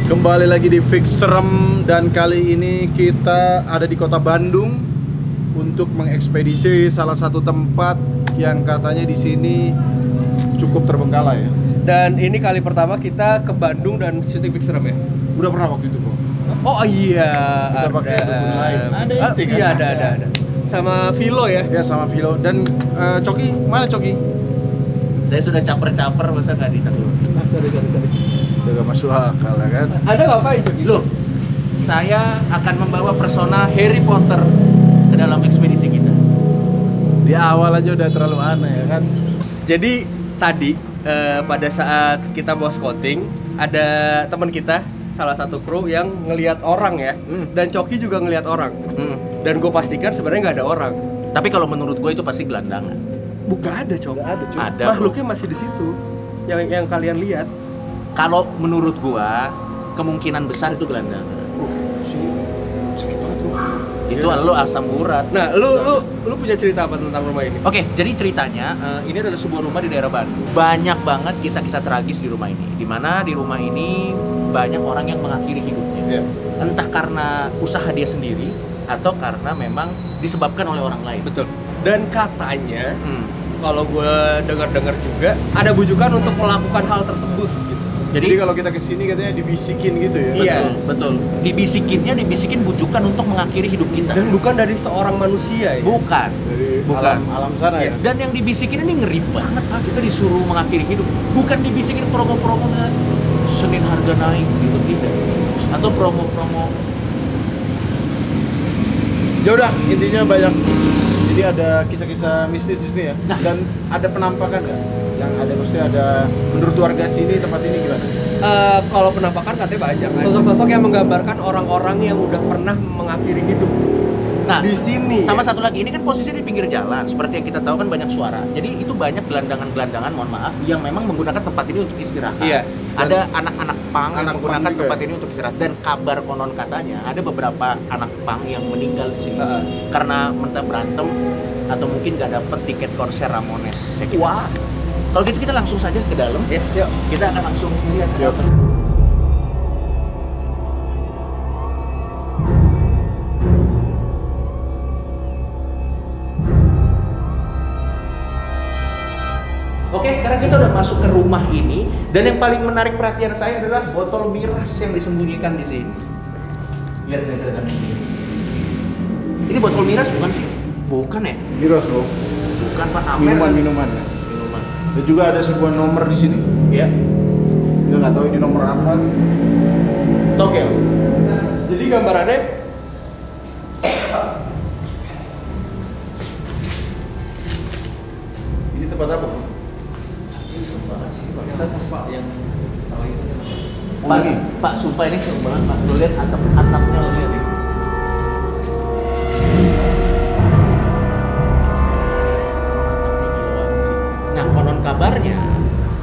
Kembali lagi di Fix Serem, dan kali ini kita ada di kota Bandung untuk mengekspedisi salah satu tempat yang katanya di sini cukup terbengkalai ya. Dan ini kali pertama kita ke Bandung dan syuting Fix Serem ya? Udah pernah waktu itu, Bro? Oh iya, Kita pakai dukun lain. Ada itu kan? Iya, ada. Sama Vilo ya? Ya, sama Vilo. Dan Coki, mana Coki? Saya sudah caper-caper, masa nggak ditaruh? Sorry. Udah gak masuk akal ya kan? Ada ngapain Coki? Loh, saya akan membawa persona Harry Potter ke dalam ekspedisi kita. Di awal aja udah terlalu aneh ya kan? Jadi tadi pada saat kita mau scouting, ada teman kita, salah satu kru yang ngelihat orang ya, dan Coki juga ngelihat orang. Dan gue pastikan sebenarnya nggak ada orang. Tapi kalau menurut gue itu pasti gelandangan. Bukan ada, Cok. Nggak ada, Cok. Ada. Makhluknya masih di situ. Yang kalian lihat. Kalau menurut gua, kemungkinan besar itu gelandangan. Sini sakit banget, Bro. Itu lo asam urat. Nah, lu punya cerita apa tentang rumah ini? Oke, jadi ceritanya ini adalah sebuah rumah di daerah Bandung. Banyak banget kisah-kisah tragis di rumah ini. Dimana di rumah ini banyak orang yang mengakhiri hidupnya. Iya. Entah karena usaha dia sendiri atau karena memang disebabkan oleh orang lain. Betul. Dan katanya, Hmm. kalau gue dengar-dengar juga, ada bujukan untuk melakukan hal tersebut. Gitu. Jadi kalau kita kesini katanya dibisikin gitu ya? Iya. Betul. Dibisikin bujukan untuk mengakhiri hidup kita. Dan bukan dari seorang manusia ya? Bukan. Dari Bukan. alam sana ya? Yes. Dan yang dibisikin ini ngeri banget, Pak. Kita disuruh mengakhiri hidup. Bukan dibisikin promo-promo Senin harga naik gitu, tidak. Atau promo-promo. Ya udah, intinya banyak. Jadi ada kisah-kisah mistis di sini ya. Nah. Dan ada penampakan nggak? Yang ada maksudnya ada menurut warga sini tempat ini gimana? Kalau penampakan katanya banyak. Sosok-sosok yang menggambarkan orang-orang yang udah pernah mengakhiri hidup. Nah, Di sini. sama ya? satu lagi, ini kan posisinya di pinggir jalan. Seperti yang kita tahu kan banyak suara. Jadi itu banyak gelandangan-gelandangan, mohon maaf, yang memang menggunakan tempat ini untuk istirahat. Iya. Ada anak-anak pang yang Anak menggunakan pang juga tempat ya? ini untuk istirahat. Dan kabar konon katanya ada beberapa anak pang yang meninggal di sini Heeh. karena mentah berantem atau mungkin gak dapet tiket konser Ramones. Saya kira. Wah. Kalau gitu kita langsung saja ke dalam. Yes, yuk. Kita akan langsung lihat. Yuk. Oke, sekarang kita udah masuk ke rumah ini, dan yang paling menarik perhatian saya adalah botol miras yang disembunyikan di sini. Lihat kelihatan ini. Ini botol miras bukan sih? Bukan ya? Miras, Bro. Bukan, Pak. Amer. Minuman ya. Minuman. Dan juga ada sebuah nomor di sini. Ya. Kita nggak tahu ini nomor apa. Togel. Jadi gambarannya Ini tempat apa, Bro? Pak, sumpah ini seru banget, Pak. Lo lihat atapnya, lo lihat. Nah, konon kabarnya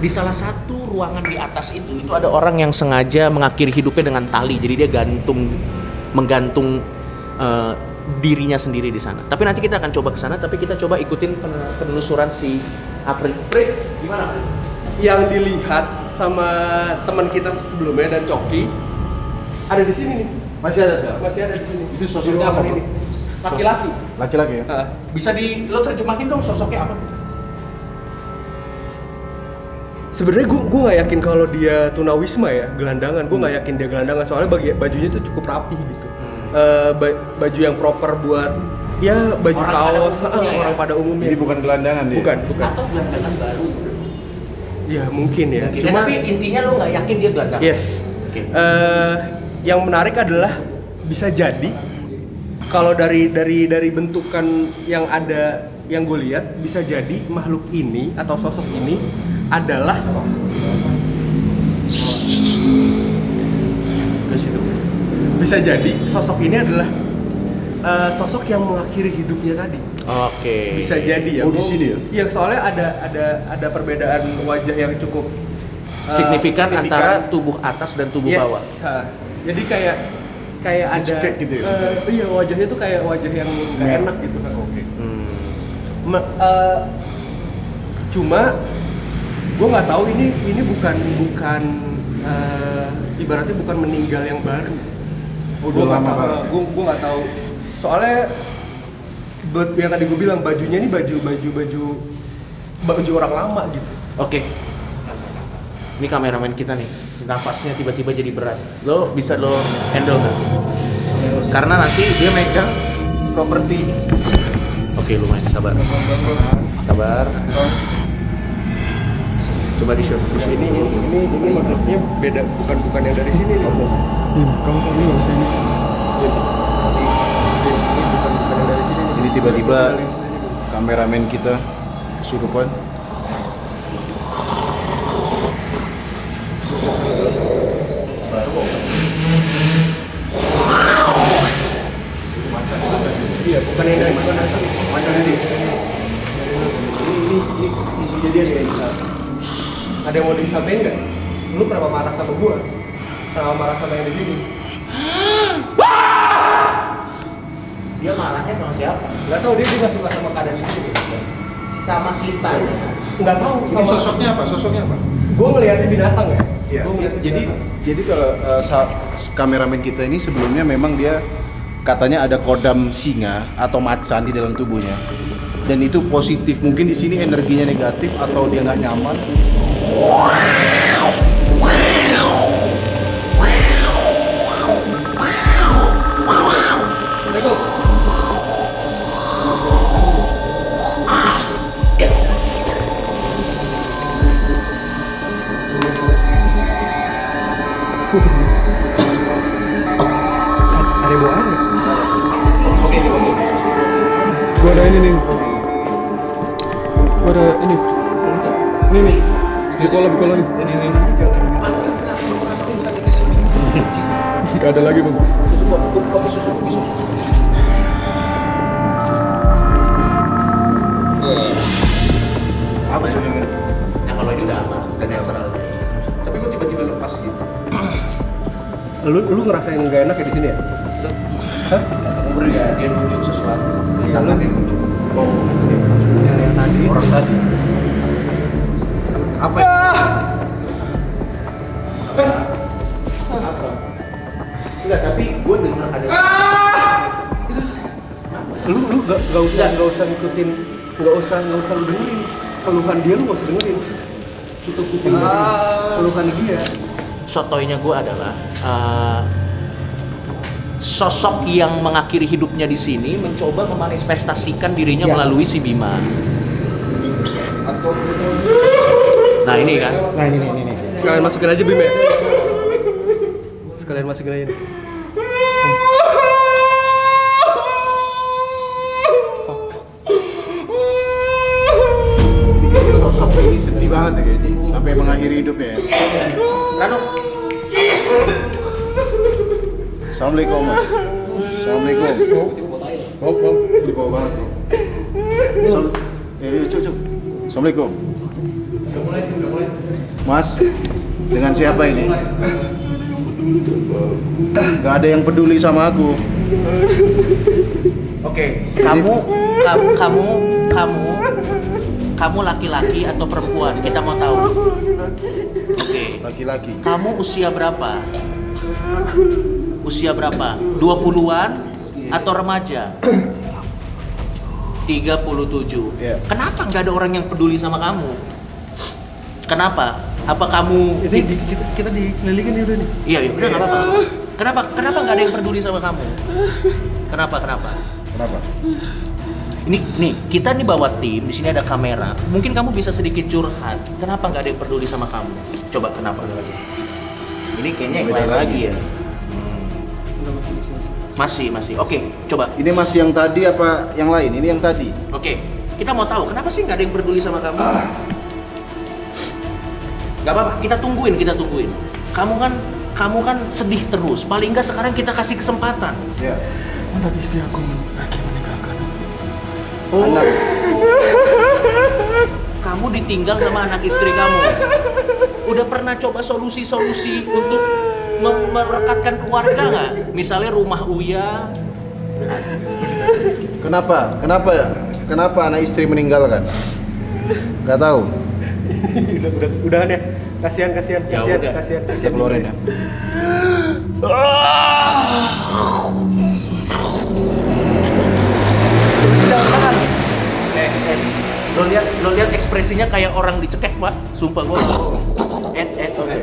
di salah satu ruangan di atas itu ada orang yang sengaja mengakhiri hidupnya dengan tali. Jadi dia menggantung dirinya sendiri di sana. Tapi nanti kita akan coba ke sana, tapi kita coba ikutin penelusuran si April. Gimana, April? yang dilihat sama teman kita sebelumnya dan Coki ada di sini nih. Masih ada sekarang? Masih ada di sini. Itu sosoknya Di apa, ruangan Bro? ini. Laki-laki. Laki-laki ya? Bisa lo terjemahin dong sosoknya apa? Sebenarnya gue nggak yakin kalau dia tunawisma ya, gelandangan. Gue nggak yakin dia gelandangan soalnya bajunya tuh cukup rapi gitu. Baju yang proper buat ya baju Orang pada kaos umumnya ya? orang pada umumnya. Jadi bukan gelandangan dia? Bukan. Atau gelandangan baru? Ya mungkin ya. Mungkin. Cuma Tapi intinya lo nggak yakin dia gelandangan? yes. Oke. Yang menarik adalah bisa jadi kalau dari bentukan yang ada yang gue lihat bisa jadi makhluk ini atau sosok ini adalah Ke situ. bisa jadi sosok ini adalah sosok yang mengakhiri hidupnya tadi. Oke. Bisa jadi ya. Oh, di sini ya? Iya, soalnya ada perbedaan wajah yang cukup Signifikan antara tubuh atas dan tubuh yes. bawah. Jadi kayak ada Dicekek gitu ya? iya, wajahnya tuh kayak wajah yang gak Merah. enak gitu kan. Oke. Cuma gue nggak tahu ini bukan ibaratnya bukan meninggal yang baru. Udah lama banget. Gue nggak tahu. Soalnya yang tadi gue bilang bajunya ini baju orang lama gitu. Oke. Ini kameramen kita nih. Nafasnya tiba-tiba jadi berat. Lo bisa lo handle nggak? Karena nanti dia megang properti. Oke, lumayan sabar. Sabar. Coba di shot. Ini makhluknya beda, bukan yang dari sini nih. Kamu kok ini nggak usah ini. Ini bukan yang dari sini. Ini tiba-tiba kameramen kita kesurupan. Iya, bukan yang dari sini. Macamnya nih. Ini isinya dia nih bisa. Ada yang mau disampaikan nggak? Lu kenapa marah sama gua? Kenapa marah sama yang di sini? Dia marahnya sama siapa? Nggak tahu, dia nggak suka sama keadaan di sini. Sama kita. Nggak tahu. Ini sosoknya apa? Sosoknya apa? Gua ngeliatnya binatang ya. Iya. Gua ngeliatnya binatang. Jadi kalau kameramen kita ini sebelumnya memang dia katanya ada kodam singa atau macan di dalam tubuhnya. Dan itu positif. Mungkin di sini energinya negatif atau dia nggak nyaman. Ada yang bawa air nggak? Gua ada ini nih. Gua ada ini. Ini nih. Bikola nih. Ini. Gak ada lagi, Bang. Kopi susu. Apa coba yang ini? Nah kalau ini udah aman, udah netral. Tapi kok tiba-tiba lepas gitu? Lu ngerasain nggak enak ya di sini ya? Hah? Ya, dia nunjuk sesuatu. Iya, lu Tangannya nunjuk. Oh, yang tadi. Orang tadi. Apa? Apa? Enggak, tapi gue dengar ada. Lu nggak usah ngikutin, nggak usah lu dengerin keluhan dia, lu nggak usah dengerin. Tutup kuping dari keluhan dia. Sotoynya gue adalah sosok yang mengakhiri hidupnya di sini mencoba memanifestasikan dirinya melalui si Bima. Atau Nah ini kan. Nah, ini. Sekalian masukin aja Bim ya. Sekalian masukin aja nih. sosok ini sedih banget ya kayaknya sampai mengakhiri hidupnya ya. Rano, Assalamualaikum Mas. Assalamualaikum. Di bawah banget bro. Cuk. Assalamualaikum. Mas, dengan siapa ini? Gak ada yang peduli sama aku. oke, kamu laki-laki atau perempuan? Kita mau tahu. Oke. Laki-laki. Kamu usia berapa? Usia berapa? 20-an atau remaja? 37. Iya. Kenapa nggak ada orang yang peduli sama kamu? Kenapa? Apa kamu? Kita dikelilingin nih udah nih. Iya, udah nggak apa-apa. Kenapa nggak ada yang peduli sama kamu? Kenapa? Kenapa? Ini nih, kita nih bawa tim, di sini ada kamera. Mungkin kamu bisa sedikit curhat. Kenapa nggak ada yang peduli sama kamu? Coba kenapa? Ini kayaknya yang Beda lain lagi. lagi ya. Masih. Oke, coba. Ini masih yang tadi apa yang lain? Ini yang tadi. Oke, kita mau tahu kenapa sih nggak ada yang peduli sama kamu? Gak apa-apa, kita tungguin. Kamu kan sedih terus. Paling nggak sekarang kita kasih kesempatan. Ya. Anak istri aku lagi meninggalkan. Anak. Kamu ditinggal sama anak istri kamu. Udah pernah coba solusi-solusi untuk merekatkan keluarga nggak? Misalnya rumah Uya. Kenapa anak istri meninggalkan? Gak tahu. Udahan ya. Kasihan. Ya udah. Kita keluarin ya. Jangan. Lo lihat ekspresinya kayak orang dicekek, Pak. Sumpah gua. Sabar.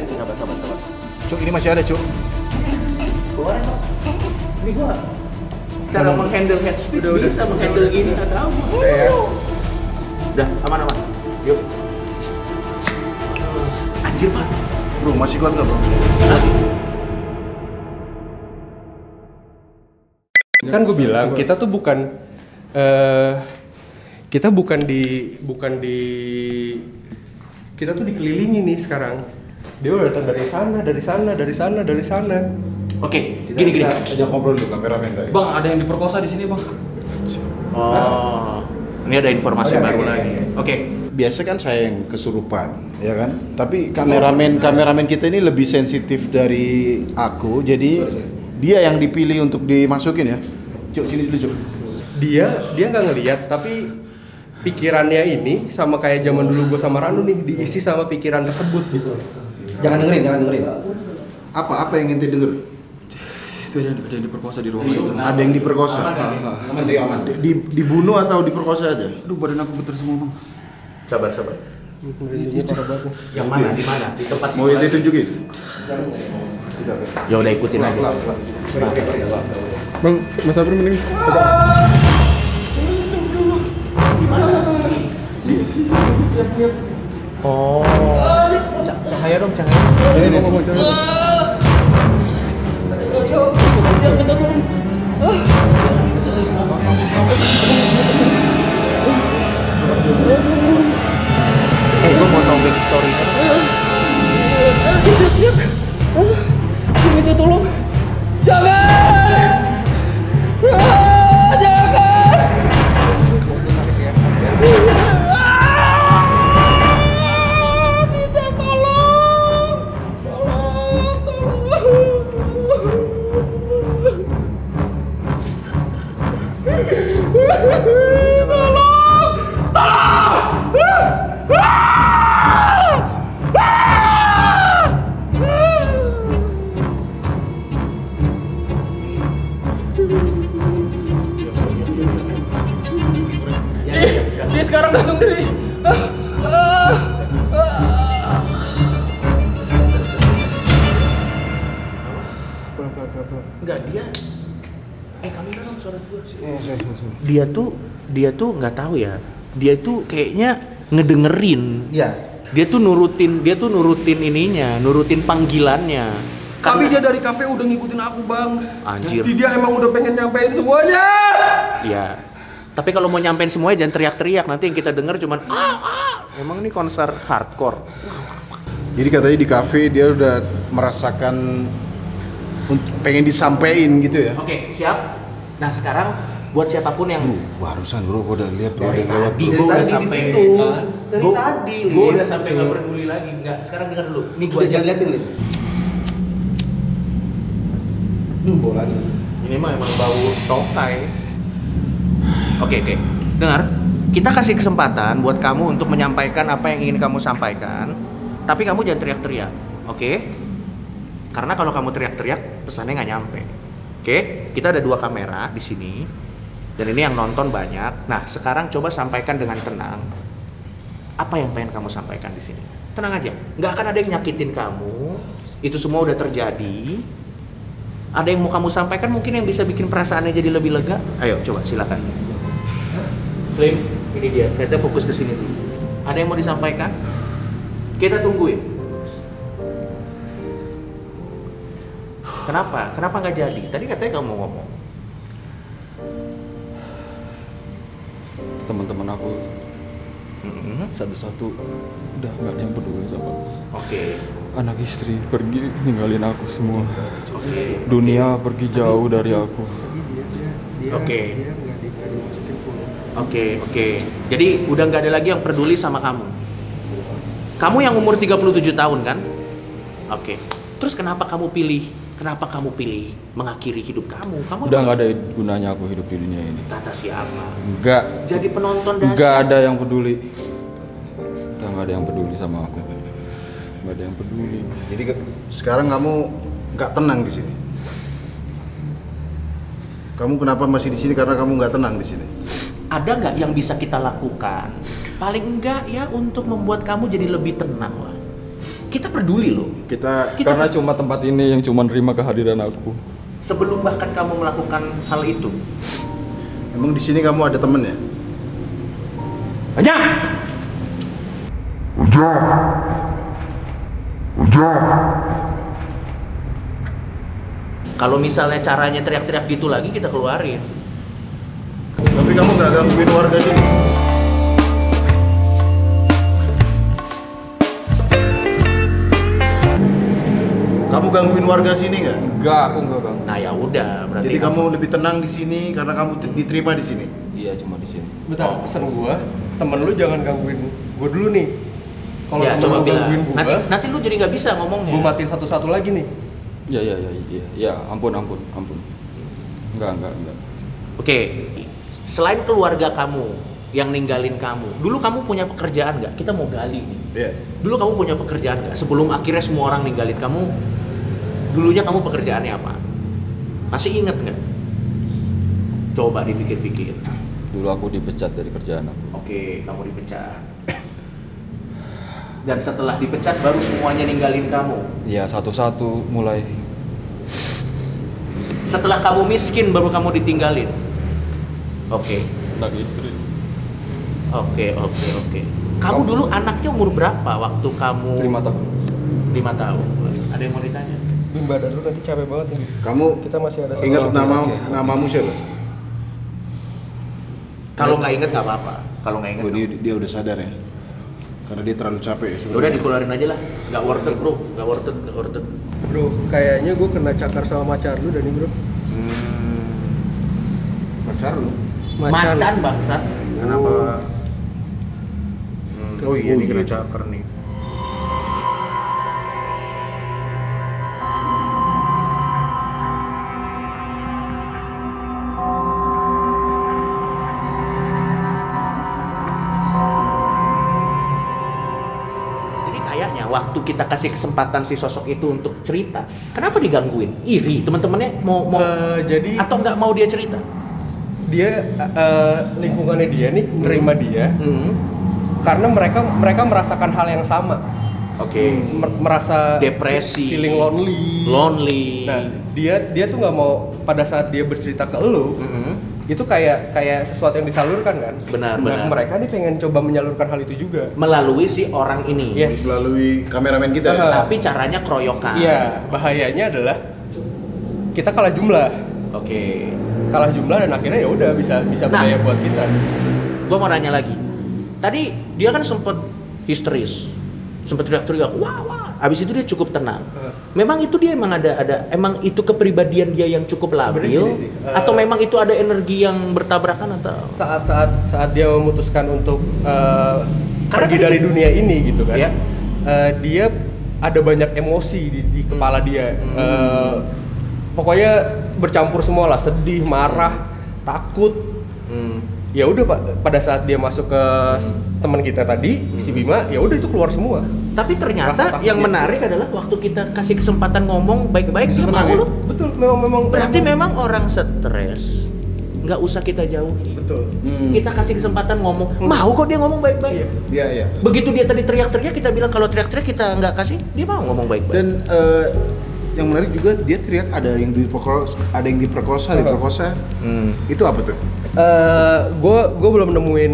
Cuk, ini masih ada, Cuk. Keluarin, Pak. Ini gua cara menghandle head speech bisa, menghandle gini ada apa? Udah, aman. Yuk. Anjir, Pak. Bro, masih kuat nggak, bro? Kan gue bilang kita tuh bukan kita bukan di kita tuh dikelilingi nih sekarang. Dia udah datang dari sana. Oke, gini. Ajak ngobrol dulu kameramen tadi. Bang, ada yang diperkosa di sini, Bang. Oh, ini ada informasi baru lagi. Oke. Biasa kan saya yang kesurupan, ya kan? Tapi kameramen kita ini lebih sensitif dari aku, jadi dia yang dipilih untuk dimasukin ya. Cuk, sini dulu, Cuk. Dia nggak ngelihat, tapi pikirannya ini sama kayak zaman dulu gue sama Ranu nih, diisi sama pikiran tersebut gitu. Jangan dengerin. Apa yang ente denger? Itu ada yang diperkosa di ruangan itu. Ada yang diperkosa. Dibunuh atau diperkosa aja? Aduh, badan aku getar semua, Bang. Sabar. Yang mana? Di mana? Di tempat Mau ente tunjukin? Ya udah ikutin aja. Bang, Mas Abri mending. Oh. Cahaya dong. Ini ngomong cahaya. Gue mau tahu back story. Minta tolong. Jangan. Tidak, tolong. Dia sekarang langsung diri. Enggak, dia kamera dong suara gua sih. Dia tuh nggak tahu ya. Dia tuh kayaknya ngedengerin. Iya. Dia tuh nurutin ininya, nurutin panggilannya. Tapi dia dari kafe udah ngikutin aku, Bang. Anjir. Jadi dia emang udah pengen nyampein semuanya. Iya. Tapi kalau mau nyampein semuanya jangan teriak-teriak, nanti yang kita denger cuman Emang ini konser hardcore. Jadi katanya di kafe dia udah merasakan pengen disampein gitu ya. Oke, siap. Nah, sekarang buat siapapun yang Barusan bro, gua udah lihat tuh ada dari yang lewat. tadi gua udah sampai Dari tadi. Gua udah sampai nggak peduli lagi. Enggak, sekarang dengar dulu. Ini gua aja liatin nih. Bola lagi. Ini mah emang bau tokai. Oke. Dengar, kita kasih kesempatan buat kamu untuk menyampaikan apa yang ingin kamu sampaikan. Tapi kamu jangan teriak-teriak, oke? Karena kalau kamu teriak-teriak, pesannya nggak nyampe. Oke? Kita ada 2 kamera di sini. Dan ini yang nonton banyak. Nah, sekarang coba sampaikan dengan tenang. Apa yang pengen kamu sampaikan di sini? Tenang aja. Nggak akan ada yang nyakitin kamu. Itu semua udah terjadi. Ada yang mau kamu sampaikan mungkin yang bisa bikin perasaannya jadi lebih lega? Ayo, coba silakan. Slim, ini dia. Kita fokus ke sini dulu. Ada yang mau disampaikan? Kita tungguin. Kenapa? Kenapa nggak jadi? Tadi katanya kamu mau ngomong. Teman-teman aku satu-satu udah nggak ada yang peduli sama aku. Oke. Anak istri pergi ninggalin aku semua. Oke. Dunia pergi jauh dari aku. Oke. Oke. Jadi udah nggak ada lagi yang peduli sama kamu. Kamu yang umur 37 tahun kan? Oke. Terus kenapa kamu pilih mengakhiri hidup kamu? Kamu Udah nggak ada gunanya aku hidup di dunia ini. kata siapa? Nggak. Jadi penonton dasar. Nggak ada yang peduli. Udah nggak ada yang peduli sama aku. nggak ada yang peduli. Jadi sekarang kamu nggak tenang di sini. Kamu kenapa masih di sini? Karena kamu nggak tenang di sini. Ada nggak yang bisa kita lakukan? Paling enggak ya untuk membuat kamu jadi lebih tenang lah. Kita peduli loh. Kita Karena cuma tempat ini yang cuma nerima kehadiran aku. Sebelum bahkan kamu melakukan hal itu. emang di sini kamu ada temen ya? Aja. Kalau misalnya caranya teriak-teriak gitu lagi, kita keluarin. Tapi kamu nggak gangguin warga sini? Kamu gangguin warga sini nggak? Enggak, aku enggak bang. Nah ya udah, berarti Jadi kamu lebih tenang di sini karena kamu diterima di sini. Iya, cuma di sini. Bentar, pesan gua, temen lu jangan gangguin gua dulu nih. Kalau ya temen coba lu bilang. gangguin gua, Nanti lu jadi nggak bisa ngomongnya. gua matiin satu-satu lagi nih. Ya, ampun. Enggak. Oke, selain keluarga kamu yang ninggalin kamu, dulu kamu punya pekerjaan nggak? Kita mau gali nih. Iya. Dulu kamu punya pekerjaan nggak? Sebelum akhirnya semua orang ninggalin kamu, dulunya kamu pekerjaannya apa? Masih inget nggak? Coba dipikir-pikir. Dulu aku dipecat dari kerjaan aku. Oke, kamu dipecat. Dan setelah dipecat baru semuanya ninggalin kamu. Ya, satu-satu mulai. Setelah kamu miskin baru kamu ditinggalin. Oke. Lagi istri. Oke. Kamu dulu anaknya umur berapa waktu kamu 5 tahun. 5 tahun. Ada yang mau ditanya? Bim, badan lu nanti capek banget nih. Kamu Kita masih ada ingat Oke. namamu siapa? Kalau nggak inget nggak apa-apa. Kalau nggak inget. Oh, dia udah sadar ya? Karena dia terlalu capek ya. Ya udah dikeluarin aja lah. Nggak worth it bro. Nggak worth it. Bro, kayaknya gua kena cakar sama macar lu dan nih bro. Pacar lu? Macan bangsat. Kenapa? Oh iya, ini kena gitu. cakar nih. Jadi kayaknya waktu kita kasih kesempatan si sosok itu untuk cerita, kenapa digangguin? Iri teman-temannya mau Jadi atau nggak mau dia cerita? dia lingkungannya dia nih nerima dia Hmm. karena mereka merasakan hal yang sama. Oke. Merasa Depresi. feeling lonely. Nah, dia tuh nggak mau pada saat dia bercerita ke lu, itu kayak sesuatu yang disalurkan kan. Benar, Nah, benar. mereka nih pengen coba menyalurkan hal itu juga. Melalui si orang ini. Yes. Melalui kameramen kita ya? Ah. Tapi caranya keroyokan. Iya, bahayanya adalah kita kalah jumlah. Oke. Kalah jumlah dan akhirnya ya udah bisa Nah. bahaya buat kita. Gua mau nanya lagi. Tadi dia kan sempet histeris. Sempet teriak-teriak, wah. Abis itu dia cukup tenang. Memang itu dia emang ada emang itu kepribadian dia yang cukup labil Sebenarnya gini sih, atau memang itu ada energi yang bertabrakan atau Saat dia memutuskan untuk pergi kan dari dunia ini gitu kan. Iya. Dia ada banyak emosi di kepala dia. Pokoknya bercampur semua lah, sedih, marah, takut. Ya udah Pak, pada saat dia masuk ke teman kita tadi, si Bima, ya udah itu keluar semua. Tapi Rasa ternyata takut yang dia. menarik adalah waktu kita kasih kesempatan ngomong baik-baik dia Tenang mau ya? loh. Betul, memang Berarti memang orang stres nggak usah kita jauhi. betul. Kita kasih kesempatan ngomong, mau kok dia ngomong baik-baik. Iya. Iya. Begitu dia tadi teriak-teriak, kita bilang kalau teriak-teriak kita nggak kasih, dia mau ngomong baik-baik. Dan yang menarik juga dia teriak ada yang diperkosa. Itu apa tuh? Gue belum nemuin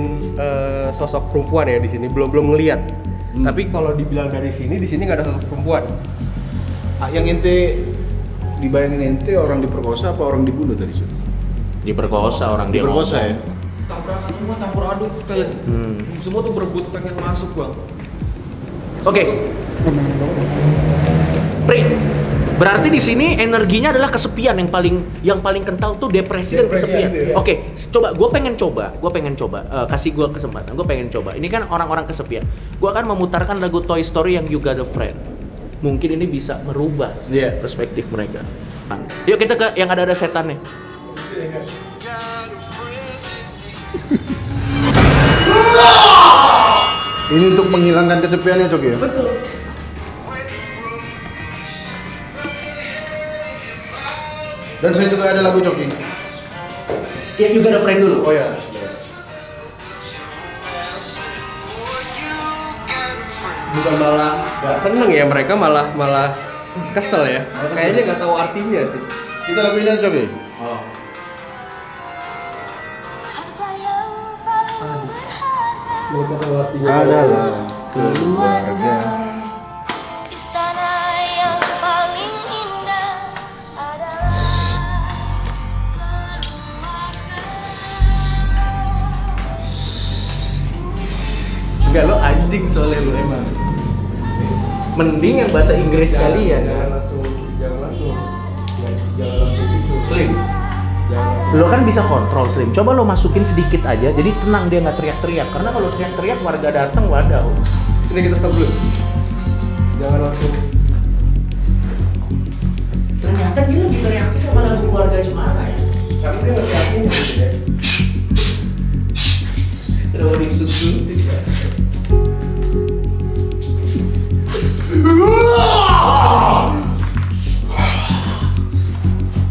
sosok perempuan ya di sini, belum ngeliat. Tapi kalau dibilang dari sini, di sini nggak ada sosok perempuan. Yang ente dibayangin ente orang diperkosa apa orang dibunuh tadi? Sur? Diperkosa orang dia Diperkosa ya? ngomong. Tabrakan semua campur aduk kayak semua tuh berebut pengen masuk bang. Oke. Pri, berarti di sini energinya adalah kesepian yang paling kental tuh depresi dan kesepian. itu ya. Oke, gue pengen coba, kasih gue kesempatan, gue pengen coba. Ini kan orang-orang kesepian. Gue akan memutarkan lagu Toy Story yang You Got a Friend. Mungkin ini bisa merubah Iya. perspektif mereka. Yuk kita ke yang ada setannya. Ini untuk menghilangkan kesepiannya Cok ya? Betul. Dan saya juga ada lagu Coki. Ya juga ada friend dulu. Oh ya. Bukan malah nggak seneng ya, mereka malah kesel ya. Kayaknya nggak tahu artinya sih. Kita lagu ini aja Coki. Oh. Mereka tahu artinya. Adalah keluarga. Istana yang paling indah adalah Enggak, lo anjing soalnya lo emang. Mending yang bahasa Inggris sekalian. Jangan langsung gitu. Slim. Jangan langsung. Lo kan bisa kontrol Slim. Coba lo masukin sedikit aja. Jadi tenang, dia nggak teriak-teriak. Karena kalau teriak-teriak warga datang wadaw. Ini kita stop dulu. Jangan langsung. Ternyata dia lebih bereaksi sama lagu keluarga Cemara ya. Tapi dia ngerti artinya gitu ya. Kenapa disusul?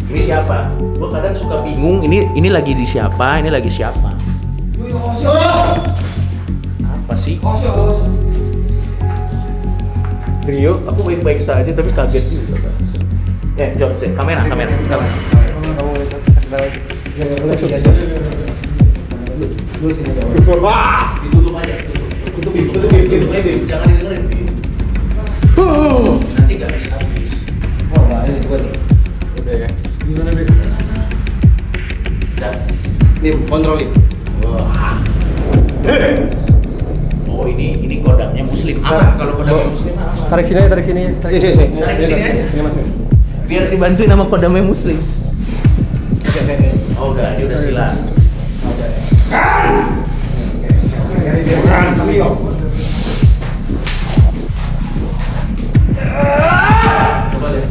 Ini siapa? Gua kadang suka bingung. Ini lagi di siapa? Ini lagi siapa? Apa sih? Rio, aku baik-baik saja tapi kaget juga. Jom, kamera. Kamu Ditutup aja, tutup aja, jangan didengerin. Nanti nggak bisa habis. udah ya. Gimana Bek? Udah. Nih, kontrolin. Oh ini kodamnya Muslim. Apa kalau kodamnya Muslim apa? Tarik sini aja, tarik sini. Tarik sini aja. Sini Mas. Biar dibantuin sama kodamnya Muslim. Oh udah, dia udah silang. Coba deh.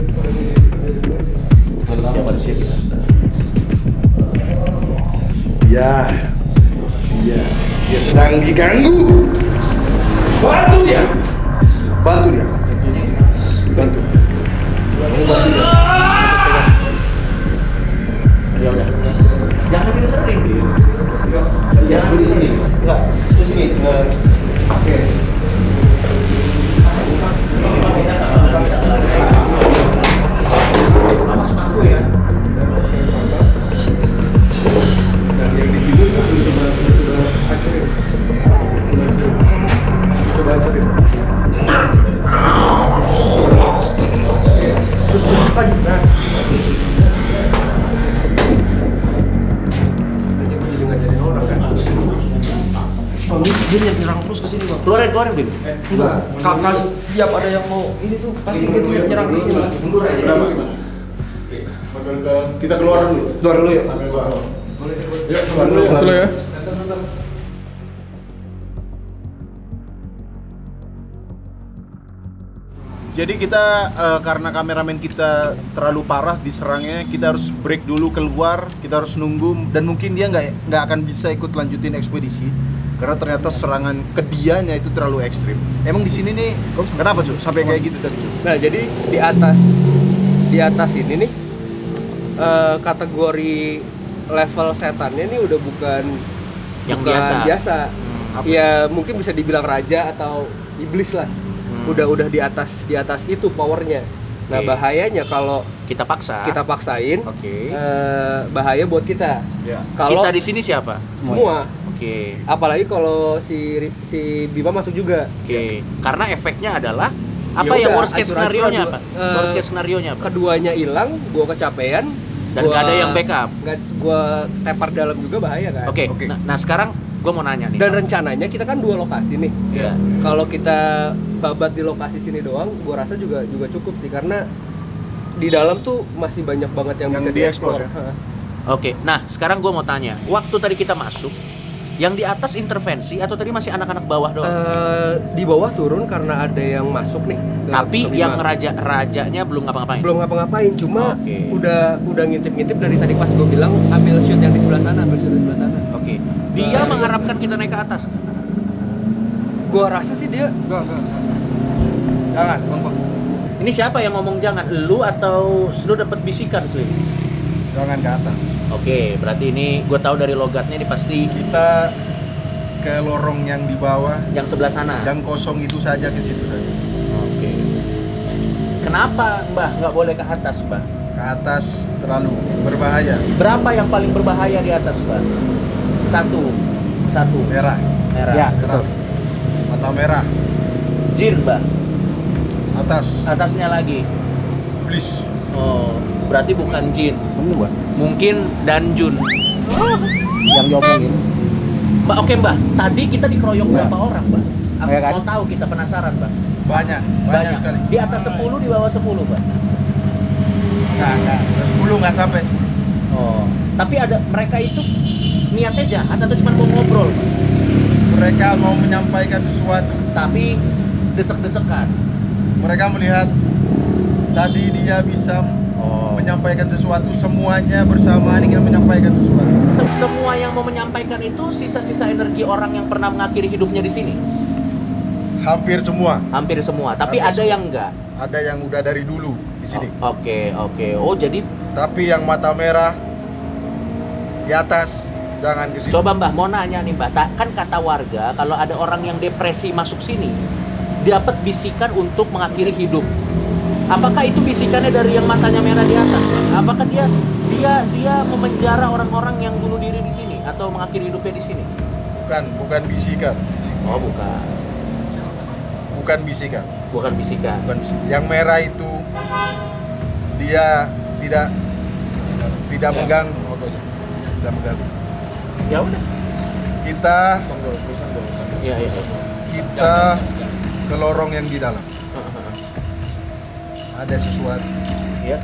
Manusia biasa. Dia sedang diganggu. Bantu dia. Bantu dia. Bantu. Kamu bantu dia. Ya udah. Jangan didengerin dia. Jangan di sini. Enggak, di sini. Oke. Kita nggak bakal bisa lari. Awas paku ya. Nah, yang di sini coba akhirin. Coba akhirin. Terus lagi. Nah. Jadi ngajarin orang kan. Bang, dia nyerang terus ke sini, Bang. Keluarin Bim. Enggak, kakak setiap ada yang mau ini tuh pasti dia tuh nyerang ke sini. Mundur aja. Berapa? Kita keluar dulu. Keluar dulu ya. Ya, keluar ya. Jadi kita karena kameramen kita terlalu parah diserangnya, kita harus break dulu keluar, kita harus nunggu dan mungkin dia nggak akan bisa ikut lanjutin ekspedisi karena ternyata serangan ke dianya itu terlalu ekstrim. Emang di sini nih kenapa cuy sampai kayak gitu tadi cuy? Nah, jadi di atas ini nih kategori level setannya ini udah bukan Yang biasa. Apa? Ya mungkin bisa dibilang raja atau iblis lah. Udah di atas itu powernya. Nah, Oke. bahayanya kalau Kita paksa. kita paksain, Oke. bahaya buat kita. Ya. Kalau Kita di sini siapa? semua, Oke. apalagi kalau si Bima masuk juga. Oke. Karena efeknya adalah apa Ya yang udah, worst case hancur-hancur scenario-nya dua. apa? Worst case scenario-nya apa? Keduanya hilang, gua kecapean, Dan nggak ada yang backup. Gua tepar dalam juga bahaya kan. Oke. Oke. Nah sekarang gue mau nanya nih. Dan rencananya kita kan 2 lokasi nih. Iya. Kalau kita babat di lokasi sini doang, gua rasa juga cukup sih karena di dalam tuh masih banyak banget yang Yang bisa di-explore ya? Hah. Oke. Nah sekarang gue mau tanya. Waktu tadi kita masuk, yang di atas intervensi atau tadi masih anak-anak bawah doang? Di bawah turun karena ada yang masuk nih. Tapi ke yang Bima. rajanya belum ngapa-ngapain. belum ngapa-ngapain, cuma Oke. udah ngintip-ngintip dari tadi pas gue bilang ambil shoot yang di sebelah sana, Oke. Dia mengharapkan kita naik ke atas. Gue rasa sih dia Jangan. gampang. Ini siapa yang ngomong jangan? Lu atau lu dapat bisikan Slim? jangan ke atas. Oke, berarti ini gue tahu dari logatnya ini pasti Kita ke lorong yang di bawah, yang sebelah sana. yang kosong itu saja, ke situ saja. Oke. Kenapa Mbah nggak boleh ke atas, Mbah? Ke atas terlalu berbahaya. Berapa yang paling berbahaya di atas, Mbah? Satu. Merah, Merah. Ya, merah. Mata merah. Jin, Mbah. Atas, Atasnya lagi. iblis. Oh, berarti bukan jin. Bener, Mbak. Mungkin Danjun. Yang diomongin. Mbak, oke Mbak. Tadi kita dikeroyok berapa orang, Mbak? Aku Ya kan? mau tahu, kita penasaran, Mbak. Banyak sekali. Di atas 10, di bawah 10, Mbak. Enggak. 10 nggak sampai 10. Oh, tapi ada mereka itu niatnya jahat atau cuma mau ngobrol, Mbak? Mereka mau menyampaikan sesuatu. Tapi desek-desekan. Mereka melihat tadi dia bisa menyampaikan sesuatu, semuanya bersamaan ingin menyampaikan sesuatu. Semua yang mau menyampaikan itu sisa-sisa energi orang yang pernah mengakhiri hidupnya di sini. Hampir semua. Hampir semua. Tapi Hampir ada semua. yang enggak. Ada yang udah dari dulu di sini. Oke. Oh, jadi Tapi yang mata merah di atas jangan ke situ. coba Mbah mau nanya nih Mbah, kan kata warga kalau ada orang yang depresi masuk sini dapat bisikan untuk mengakhiri hidup. Apakah itu bisikannya dari yang matanya merah di atas, Mbah? Apakah dia memenjara orang-orang yang bunuh diri di sini atau mengakhiri hidupnya di sini? Bukan bisikan. Oh, bukan. Bukan bisikan. Bukan bisikan. Bukan bisikan. Yang merah itu dia tidak mengganggu. Tidak mengganggu. Ya udah. Kita Iya. ke lorong yang di dalam. Ada sesuatu Ya.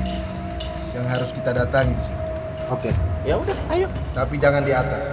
yang harus kita datangi di sini. Oke. Ya udah, ayo. Tapi jangan di atas.